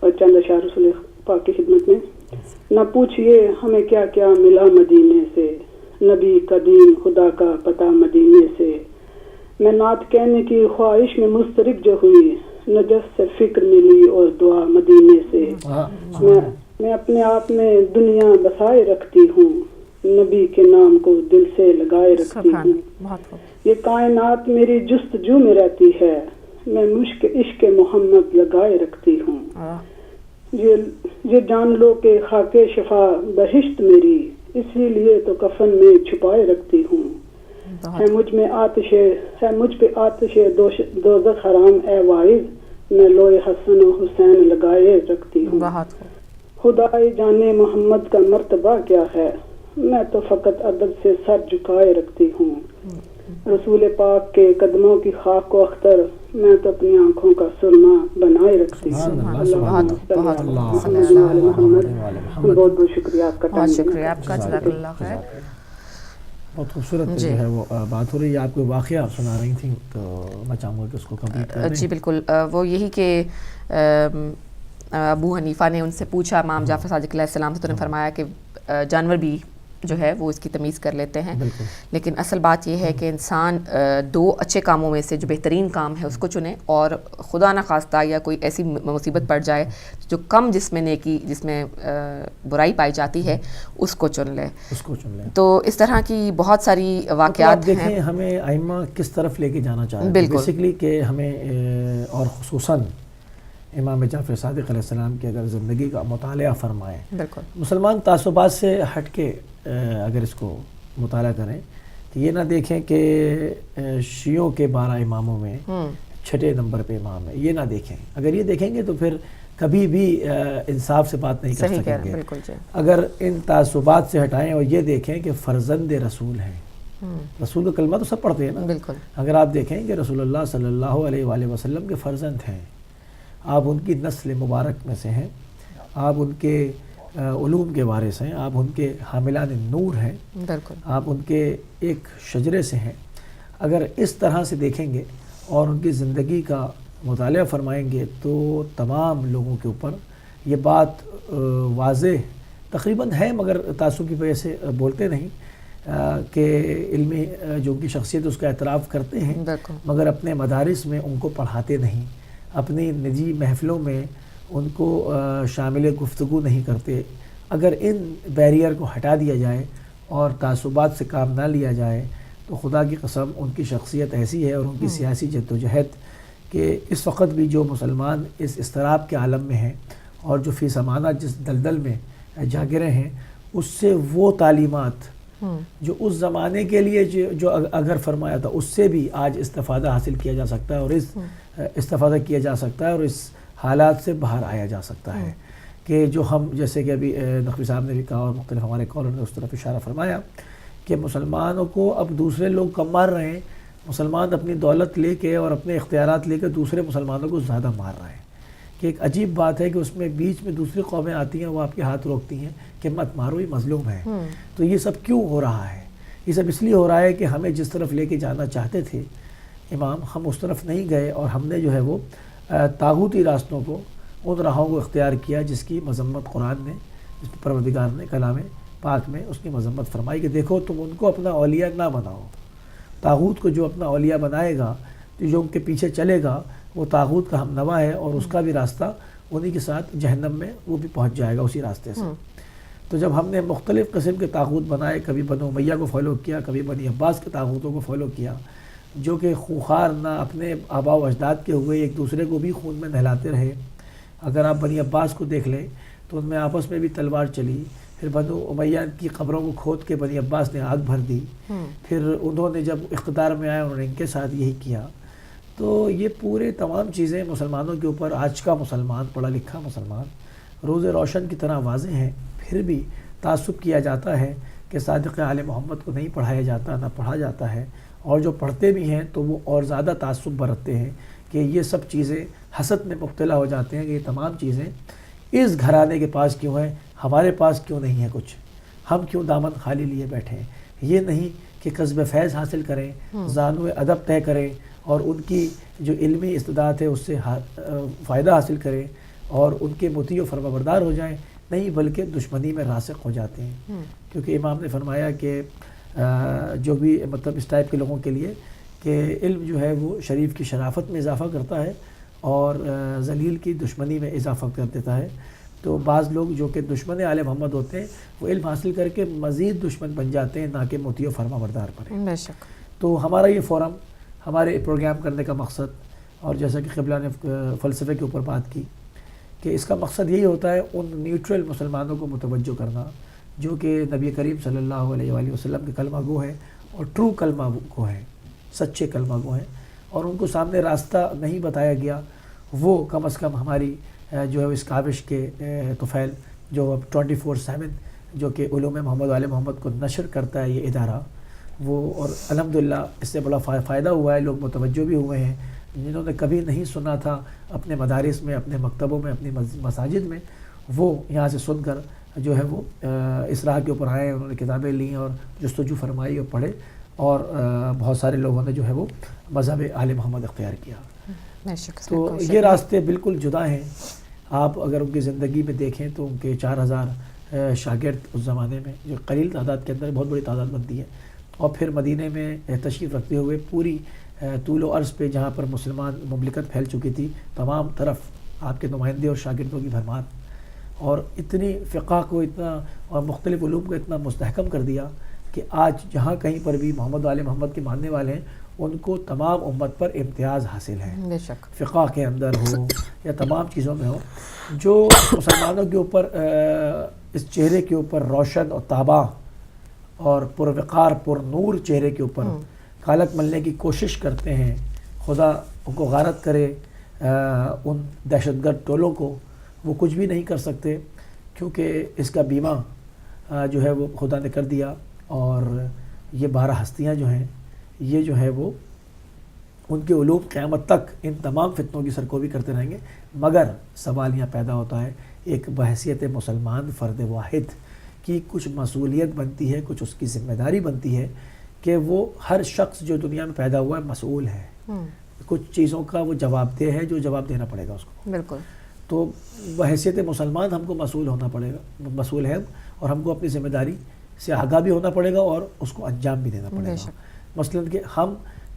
اور چند اشعار رسول پاک کی خدمت میں. نہ پوچھئے ہمیں کیا کیا ملا مدینے سے، نبی قدیم خدا کا پتہ مدینے سے. میں نعت کہنے کی خواہش میں مسترک جو ہوئی، نجس سے فکر ملی اور دعا مدینے سے. میں اپنے آپ میں دنیا بسائے رکھتی ہوں، نبی کے نام کو دل سے لگائے رکھتی ہوں. یہ کائنات میری جستجو میں رہتی ہے، میں مشک عشق محمد لگائے رکھتی ہوں. یہ جان لو کہ خاک شفا بہشت میری، اسی لیے تو کفن میں چھپائے رکھتی ہوں. ہے مجھ پہ آتش دوزخ حرام اے واعظ، میں لوئے حسن و حسین لگائے رکھتی ہوں. خدائے جانے محمد کا مرتبہ کیا ہے، میں تو فقط ادب سے سر جھکائے رکھتی ہوں. رسول پاک کے قدموں کی خاک و اختر، میں تو اپنی آنکھوں کا سرما بنائے رکھتی ہوں. بہت بہت شکریہ آپ کا. بہت شکریہ آپ کا، جزاک اللہ خیر. بہت خوبصورت جو ہے وہ بات ہو رہی ہے. آپ کو واقعہ آپ سنا رہی تھیں تو میں چاہوں گا کہ اس کو کمپلیٹ کر دیں. جی بالکل. وہ یہی کہ ابو حنیفہ نے ان سے پوچھا امام جعفر صادق علیہ السلام سے، تو نے فرمایا کہ جانور بھی جو ہے وہ اس کی تمیز کر لیتے ہیں، لیکن اصل بات یہ ہے کہ انسان دو اچھے کاموں میں سے جو بہترین کام ہے اس کو چنے، اور خدا نہ خواستہ یا کوئی ایسی مصیبت پڑ جائے جو کم جس میں نیکی، جس میں برائی پائی جاتی ہے، اس کو چن لے. تو اس طرح کی بہت ساری واقعات ہیں. دیکھیں ہمیں ائمہ کس طرف لے کے جانا چاہتے ہیں بیسیکلی، کہ ہمیں اور خصوصاً امام جعفر صادق علیہ السلام کی اگر زندگی کا مطالعہ فرمائیں، مسلمان تعصبات سے ہٹ کے اگر اس کو مطالعہ کریں تو یہ نہ دیکھیں کہ شیعوں کے 12 اماموں میں 6 نمبر پہ امام ہے، یہ نہ دیکھیں. اگر یہ دیکھیں گے تو پھر کبھی بھی انصاف سے بات نہیں کر سکیں گے. اگر ان تعصبات سے ہٹائیں اور یہ دیکھیں کہ فرزند رسول ہیں، رسول کا کلمہ تو سب پڑھتے ہیں نا. اگر آپ دیکھیں کہ رسول اللہ صلی اللہ علیہ وآلہ وسلم کے فرزند ہیں، آپ ان کی نسل مبارک میں سے ہیں، آپ ان کے علوم کے وارث ہیں، آپ ان کے حاملان نور ہیں، آپ ان کے ایک شجرے سے ہیں. اگر اس طرح سے دیکھیں گے اور ان کی زندگی کا مطالعہ فرمائیں گے تو تمام لوگوں کے اوپر یہ بات واضح تقریباً ہے، مگر تعصب کی وجہ سے بولتے نہیں، کہ علمی جو ان کی شخصیت اس کا اعتراف کرتے ہیں، مگر اپنے مدارس میں ان کو پڑھاتے نہیں، اپنی نجی محفلوں میں ان کو شامل گفتگو نہیں کرتے. اگر ان بیریئر کو ہٹا دیا جائے اور تعصبات سے کام نہ لیا جائے تو خدا کی قسم ان کی شخصیت ایسی ہے اور ان کی سیاسی جدوجہد کہ اس وقت بھی جو مسلمان اس اضطراب کے عالم میں ہیں اور جو فی زمانہ جس دلدل میں جا گرے ہیں، اس سے وہ تعلیمات جو اس زمانے کے لیے جو اگر فرمایا تھا اس سے بھی آج استفادہ حاصل کیا جا سکتا ہے، اور اس استفادہ کیا جا سکتا ہے اور اس حالات سے باہر آیا جا سکتا ہے. کہ جو ہم جیسے کہ ابھی نقوی صاحب نے بھی کہا اور مختلف ہمارے کالر نے اس طرف اشارہ فرمایا کہ مسلمانوں کو اب دوسرے لوگ کم مار رہے ہیں، مسلمان اپنی دولت لے کے اور اپنے اختیارات لے کے دوسرے مسلمانوں کو زیادہ مار رہے ہیں. کہ ایک عجیب بات ہے کہ اس میں بیچ میں دوسری قومیں آتی ہیں، وہ آپ کے ہاتھ روکتی ہیں کہ مت مارو، یہ مظلوم ہے. تو یہ سب کیوں ہو رہا ہے؟ یہ سب اس لیے ہو رہا ہے کہ ہمیں جس طرف لے کے جانا چاہتے تھے امام، ہم اس طرف نہیں گئے اور ہم نے جو ہے وہ طاغوتی راستوں کو، ان راہوں کو اختیار کیا جس کی مذمت قرآن نے، جس پر پروردگار نے کلام پاک میں اس کی مذمت فرمائی کہ دیکھو تم ان کو اپنا اولیاء نہ بناؤ. طاغوت کو جو اپنا اولیاء بنائے گا، جو ان کے پیچھے چلے گا، وہ طاغوت کا ہم نوا ہے اور اس کا بھی راستہ انہی کے ساتھ جہنم میں وہ بھی پہنچ جائے گا اسی راستے سے. تو جب ہم نے مختلف قسم کے طاغوت بنائے، کبھی بنو امیہ کو فالو کیا، کبھی بنی عباس کے طاغوتوں کو فالو کیا، جو کہ خونخوار نہ اپنے آباء و اجداد کے ہوئے، ایک دوسرے کو بھی خون میں نہلاتے رہے. اگر آپ بنی عباس کو دیکھ لیں تو ان میں آپس میں بھی تلوار چلی، پھر بنو امیہ کی قبروں کو کھود کے بنی عباس نے آگ بھر دی، پھر انہوں نے جب اقتدار میں آئے انہوں نے ان کے ساتھ یہی کیا. تو یہ پورے تمام چیزیں مسلمانوں کے اوپر، آج کا مسلمان، پڑھا لکھا مسلمان، روز روشن کی طرح واضح ہیں، پھر بھی تعصب کیا جاتا ہے کہ صادق آل محمد کو نہیں پڑھایا جاتا، نہ پڑھا جاتا ہے، اور جو پڑھتے بھی ہیں تو وہ اور زیادہ تعصب برتتے ہیں کہ یہ سب چیزیں حسد میں مبتلا ہو جاتے ہیں کہ یہ تمام چیزیں اس گھرانے کے پاس کیوں ہیں، ہمارے پاس کیوں نہیں ہے کچھ، ہم کیوں دامن خالی لیے بیٹھے ہیں. یہ نہیں کہ کسب فیض حاصل کریں، زانو ادب طے کریں اور ان کی جو علمی استعداد ہے اس سے فائدہ حاصل کریں اور ان کے مطیع و فرما بردار ہو جائیں، نہیں بلکہ دشمنی میں راسخ ہو جاتے ہیں. کیونکہ امام نے فرمایا کہ جو بھی مطلب اس ٹائپ کے لوگوں کے لیے کہ علم جو ہے وہ شریف کی شرافت میں اضافہ کرتا ہے اور ذلیل کی دشمنی میں اضافہ کر دیتا ہے. تو بعض لوگ جو کہ دشمن آل محمد ہوتے ہیں وہ علم حاصل کر کے مزید دشمن بن جاتے ہیں، نہ کہ مطیع و فرما بردار بنے. بے شک. تو ہمارا یہ فورم، ہمارے پروگرام کرنے کا مقصد، اور جیسا کہ قبلہ نے فلسفے کے اوپر بات کی کہ اس کا مقصد یہی ہوتا ہے ان نیوٹرل مسلمانوں کو متوجہ کرنا جو کہ نبی کریم صلی اللہ علیہ وآلہ وسلم کے کلمہ گو ہیں اور ٹرو کلمہ گو ہیں، سچے کلمہ گو ہیں، اور ان کو سامنے راستہ نہیں بتایا گیا. وہ کم از کم ہماری جو ہے اس کاوش کے طفیل جو اب 24/7 جو کہ علوم محمد وآل محمد کو نشر کرتا ہے یہ ادارہ، وہ اور الحمدللہ اس سے بڑا فائدہ ہوا ہے. لوگ متوجہ بھی ہوئے ہیں جنہوں نے کبھی نہیں سنا تھا اپنے مدارس میں، اپنے مکتبوں میں، اپنی مساجد میں، وہ یہاں سے سن کر جو ہے وہ اس راہ کے اوپر آئے، انہوں نے کتابیں لیں اور جستجو فرمائی اور پڑھے، اور بہت سارے لوگوں نے جو ہے وہ مذہب آل محمد اختیار کیا. تو یہ راستے بالکل جدا ہیں. آپ اگر ان کی زندگی میں دیکھیں تو ان کے 4000 شاگرد اس زمانے میں، جو قلیل تعداد کے اندر بہت بڑی تعداد بنتی ہے، اور پھر مدینے میں تشریف رکھتے ہوئے پوری طول و عرض پہ جہاں پر مسلمان مملکت پھیل چکی تھی، تمام طرف آپ کے نمائندے اور شاگردوں کی بھرمار، اور اتنی فقہ کو اتنا اور مختلف علوم کو اتنا مستحکم کر دیا کہ آج جہاں کہیں پر بھی محمد وآل محمد کے ماننے والے ہیں ان کو تمام امت پر امتیاز حاصل ہے. بے شک. فقہ کے اندر ہو یا تمام چیزوں میں ہو، جو مسلمانوں کے اوپر اس چہرے کے اوپر روشن اور تاباں اور پروقار پر نور چہرے کے اوپر کالک ملنے کی کوشش کرتے ہیں، خدا ان کو غارت کرے ان دہشت گرد ٹولوں کو، وہ کچھ بھی نہیں کر سکتے کیونکہ اس کا بیمہ جو ہے وہ خدا نے کر دیا. اور یہ 12 ہستیاں جو ہیں یہ جو ہے وہ ان کے علوم قیامت تک ان تمام فتنوں کی سرکوبی کرتے رہیں گے. مگر سوال یہاں پیدا ہوتا ہے، ایک بحیثیت مسلمان فرد واحد کی کچھ مسئولیت بنتی ہے، کچھ اس کی ذمہ داری بنتی ہے کہ وہ ہر شخص جو دنیا میں پیدا ہوا ہے مسئول ہے. کچھ چیزوں کا وہ جواب دہ ہے جو جواب دینا پڑے گا اس کو. بالکل. تو بحیثیت مسلمان ہم کو مسئول ہونا پڑے گا، مسئول ہے، اور ہم کو اپنی ذمہ داری سے آگاہ بھی ہونا پڑے گا اور اس کو انجام بھی دینا پڑے گا. مثلاً کہ ہم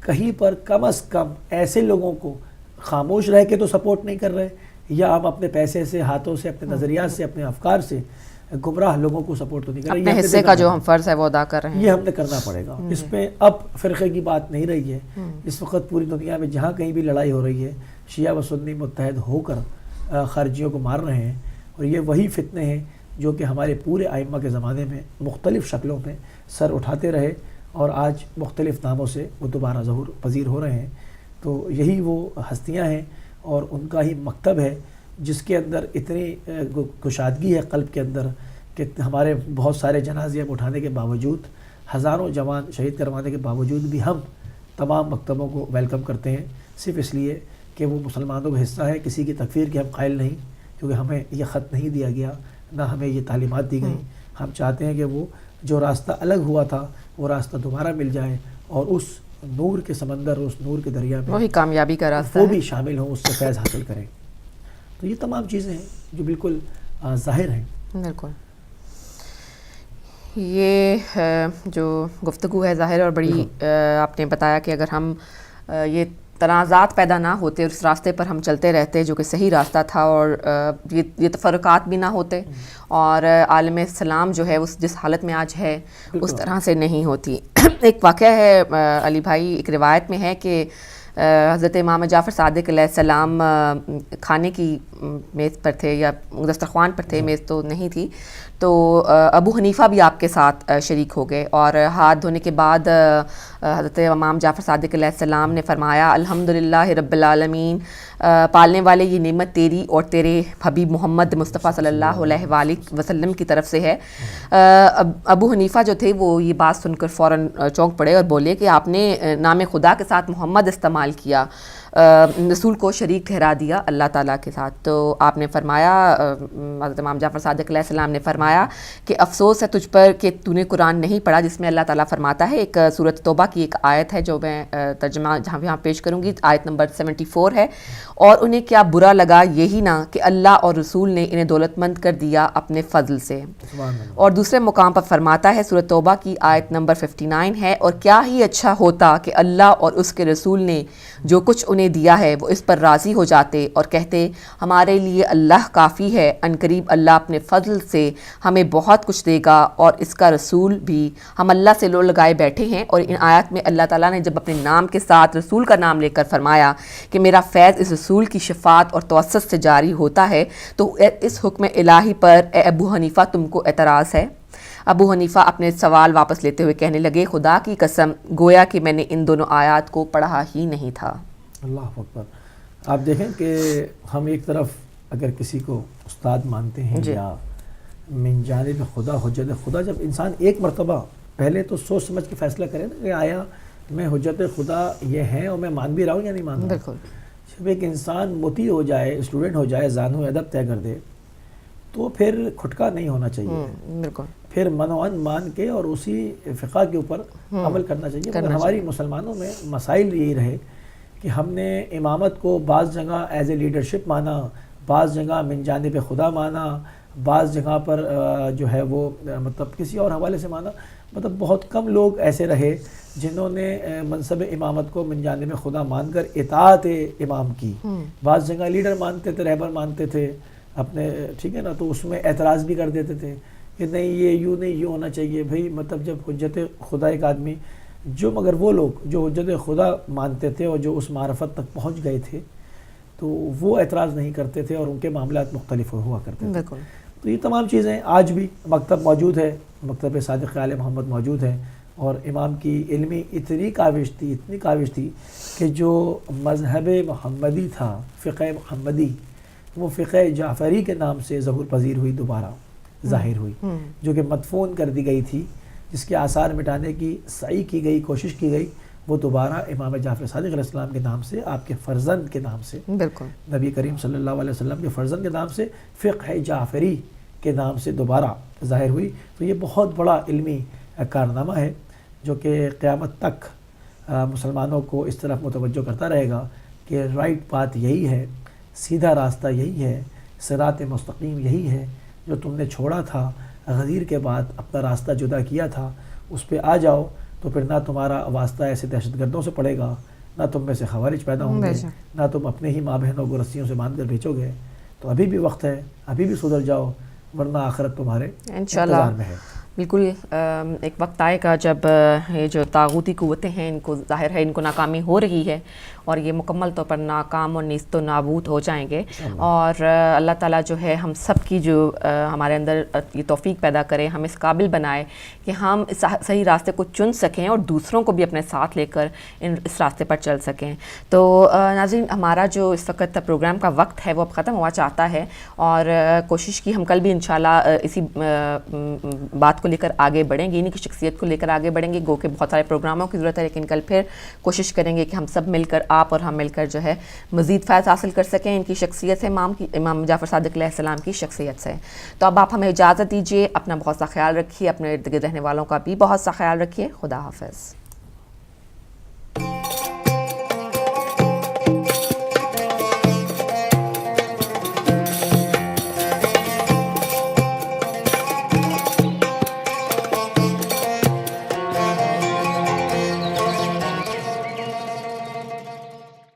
کہیں پر کم از کم ایسے لوگوں کو خاموش رہ کے تو سپورٹ نہیں کر رہے، یا ہم اپنے پیسے سے، ہاتھوں سے، اپنے نظریات سے، اپنے افکار سے گمراہ لوگوں کو سپورٹ تو نہیں کر رہے. اپنے حصے کا جو ہم فرض ہے وہ ادا کر رہے ہیں، یہ ہم نے کرنا پڑے گا. اس پہ اب فرقے کی بات نہیں رہی ہے. اس وقت پوری دنیا میں جہاں کہیں بھی لڑائی ہو رہی ہے، شیعہ و سنی متحد ہو کر خارجیوں کو مار رہے ہیں، اور یہ وہی فتنے ہیں جو کہ ہمارے پورے ائمہ کے زمانے میں مختلف شکلوں میں سر اٹھاتے رہے، اور آج مختلف ناموں سے وہ دوبارہ ظہور پذیر ہو رہے ہیں. تو یہی وہ ہستیاں ہیں اور ان کا ہی مکتب ہے جس کے اندر اتنی کشادگی ہے قلب کے اندر کہ ہمارے بہت سارے جنازے اٹھانے کے باوجود، ہزاروں جوان شہید کروانے کے باوجود بھی ہم تمام مکتبوں کو ویلکم کرتے ہیں، صرف اس لیے کہ وہ مسلمانوں کا حصہ ہے. کسی کی تکفیر کے ہم قائل نہیں، کیونکہ ہمیں یہ خط نہیں دیا گیا، نہ ہمیں یہ تعلیمات دی گئیں. ہم چاہتے ہیں کہ وہ جو راستہ الگ ہوا تھا وہ راستہ دوبارہ مل جائے، اور اس نور کے سمندر، اس نور کے دریا میں وہی کامیابی کا راستہ وہ بھی شامل ہوں، اس سے فیض حاصل کریں. تو یہ تمام چیزیں ہیں جو بالکل ظاہر ہیں. بالکل. یہ جو گفتگو ہے ظاہر اور بڑی آپ نے بتایا کہ اگر ہم یہ تنازعات پیدا نہ ہوتے اور اس راستے پر ہم چلتے رہتے جو کہ صحیح راستہ تھا، اور یہ تفرقات بھی نہ ہوتے، اور عالم اسلام جو ہے اس جس حالت میں آج ہے اس طرح سے نہیں ہوتی. ایک واقعہ ہے علی بھائی، ایک روایت میں ہے کہ حضرت امام جعفر صادق علیہ السلام کھانے کی میز پر تھے یا دسترخوان پر تھے، میز تو نہیں تھی، تو ابو حنیفہ بھی آپ کے ساتھ شریک ہو گئے، اور ہاتھ دھونے کے بعد حضرت امام جعفر صادق علیہ السلام نے فرمایا الحمدللہ رب العالمین، پالنے والے یہ نعمت تیری اور تیرے حبیب محمد مصطفیٰ صلی اللہ علیہ وآلہ وسلم کی طرف سے ہے. ابو حنیفہ جو تھے وہ یہ بات سن کر فوراً چونک پڑے اور بولے کہ آپ نے نام خدا کے ساتھ محمد استعمال کیا، رسول کو شریک ٹھہرا دیا اللہ تعالیٰ کے ساتھ. تو آپ نے فرمایا, حضرت امام جعفر صادق علیہ السلام نے فرمایا کہ افسوس ہے تجھ پر کہ تو نے قرآن نہیں پڑھا, جس میں اللہ تعالیٰ فرماتا ہے, ایک سورۃ توبہ کی ایک آیت ہے جو میں ترجمہ جہاں پیش کروں گی, آیت نمبر 74 ہے, اور انہیں کیا برا لگا یہی نہ کہ اللہ اور رسول نے انہیں دولت مند کر دیا اپنے فضل سے. اور دوسرے مقام پر فرماتا ہے, سورۃ توبہ کی آیت نمبر 59 ہے, اور کیا ہی اچھا ہوتا کہ اللہ اور اس کے رسول نے جو کچھ انہیں دیا ہے وہ اس پر راضی ہو جاتے اور کہتے ہمارے لیے اللہ کافی ہے, عنقریب اللہ اپنے فضل سے ہمیں بہت کچھ دے گا اور اس کا رسول بھی. ہم اللہ سے لو لگائے بیٹھے ہیں, اور ان آیات میں اللہ تعالیٰ نے جب اپنے نام کے ساتھ رسول کا نام لے کر فرمایا کہ میرا فیض اس رسول کی شفاعت اور توسط سے جاری ہوتا ہے, تو اس حکم الہی پر اے ابو حنیفہ تم کو اعتراض ہے؟ ابو حنیفہ اپنے سوال واپس لیتے ہوئے کہنے لگے, خدا کی قسم گویا کہ میں نے ان دونوں آیات کو پڑھا ہی نہیں تھا. اللہ اکبر. آپ دیکھیں کہ ہم ایک طرف اگر کسی کو استاد مانتے ہیں یا من جانب خدا حجت خدا, جب انسان ایک مرتبہ پہلے تو سوچ سمجھ کے فیصلہ کرے نا کہ آیا میں حجت خدا یہ ہیں اور میں مان بھی رہا ہوں یا نہیں مان رہا. بالکل. جب ایک انسان موتی ہو جائے, اسٹوڈنٹ ہو جائے, زانو ادب طے کر دے, تو پھر کھٹکا نہیں ہونا چاہیے. بالکل. پھر منوان مان کے اور اسی فقہ کے اوپر عمل کرنا چاہیے. مگر ہماری مسلمانوں میں مسائل یہی رہے کہ ہم نے امامت کو بعض جگہ ایز اے لیڈرشپ مانا, بعض جگہ من جانب خدا مانا, بعض جگہ پر جو ہے وہ مطلب کسی اور حوالے سے مانا. مطلب بہت کم لوگ ایسے رہے جنہوں نے منصب امامت کو من جانب خدا مان کر اطاعت امام کی. بعض جگہ لیڈر مانتے تھے, رہبر مانتے تھے اپنے, ٹھیک ہے نا, تو اس میں اعتراض بھی کر دیتے تھے کہ نہیں یہ یوں نہیں یوں ہونا چاہیے. بھئی مطلب جب حجت خدا ایک آدمی جو, مگر وہ لوگ جو حجت خدا مانتے تھے اور جو اس معرفت تک پہنچ گئے تھے تو وہ اعتراض نہیں کرتے تھے اور ان کے معاملات مختلف ہوا کرتے تھے. تو یہ تمام چیزیں آج بھی مکتب موجود ہے, مکتب صادق آل محمد موجود ہے, اور امام کی علمی اتنی کاوش تھی کہ جو مذہب محمدی تھا, فقہ محمدی, وہ فقہ جعفری کے نام سے ظہور پذیر ہوئی, دوبارہ ظاہر ہوئی, جو کہ مدفون کر دی گئی تھی, جس کے آثار مٹانے کی سعی کی گئی, کوشش کی گئی. وہ دوبارہ امام جعفر صادق علیہ السلام کے نام سے, آپ کے فرزند کے نام سے, بالکل نبی کریم صلی اللہ علیہ وسلم کے فرزند کے نام سے, فقہ جعفری کے نام سے دوبارہ ظاہر ہوئی. تو یہ بہت بڑا علمی کارنامہ ہے جو کہ قیامت تک مسلمانوں کو اس طرف متوجہ کرتا رہے گا کہ رائٹ پاتھ یہی ہے, سیدھا راستہ یہی ہے, صراط مستقیم یہی ہے. جو تم نے چھوڑا تھا غدیر کے بعد, اپنا راستہ جدا کیا تھا, اس پہ آ جاؤ, تو پھر نہ تمہارا واسطہ ایسے دہشت گردوں سے پڑے گا, نہ تم میں سے خوارج پیدا ہوں گے, نہ تم اپنے ہی ماں بہنوں کو رسیوں سے باندھ کر بھیجو گے. تو ابھی بھی وقت ہے, ابھی بھی سدھر جاؤ, ورنہ آخرت تمہارے انتظار میں ہے. بالکل. ایک وقت آئے گا جب یہ جو طاغوتی قوتیں ہیں, ان کو ظاہر ہے ان کو ناکامی ہو رہی ہے, اور یہ مکمل طور پر ناکام اور نیست و نابود ہو جائیں گے. اور اللہ تعالیٰ جو ہے ہم سب کی جو ہمارے اندر یہ توفیق پیدا کرے, ہم اس قابل بنائے کہ ہم اس صحیح راستے کو چن سکیں اور دوسروں کو بھی اپنے ساتھ لے کر اس راستے پر چل سکیں. تو ناظرین, ہمارا جو اس وقت پروگرام کا وقت ہے وہ اب ختم ہوا چاہتا ہے, اور کوشش کی ہم کل بھی انشاءاللہ اسی بات کو لے کر آگے بڑھیں گے, انہیں کی شخصیت کو لے کر آگے بڑھیں گے. گو کہ بہت سارے پروگراموں کی ضرورت ہے, لیکن کل پھر کوشش کریں گے کہ ہم سب مل کر, آپ اور ہم مل کر جو ہے مزید فیض حاصل کر سکیں ان کی شخصیت سے, امام جعفر صادق علیہ السلام کی شخصیت سے. تو اب آپ ہمیں اجازت دیجیے, اپنا بہت سا خیال رکھیے, اپنے ارد گرد رہنے والوں کا بھی بہت سا خیال رکھیے. خدا حافظ.